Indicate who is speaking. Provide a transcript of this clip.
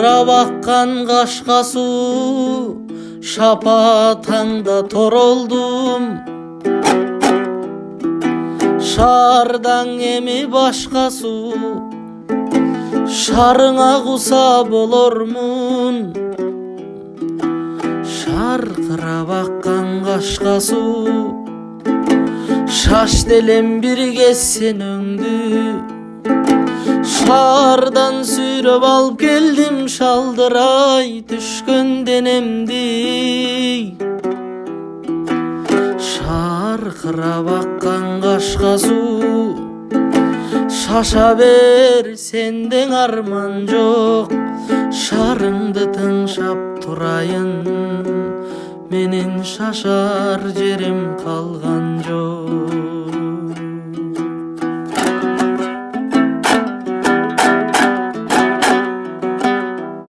Speaker 1: Шалдырап аккан кашка суу, шапатаңда торолдум. Шаардан эми башка суу, шарыңа куса болормун. Шаркырап аккан кашка суу, шаш делем бир кез сен өңдү. Шаардан сүйрөп алып келдим шалдырай түшкөн денемди. Шаркырап аккан кашка суу, шаша бер сенден арман жок. Шарыңды тыңшап турайын, менин шашар жерим калган жок.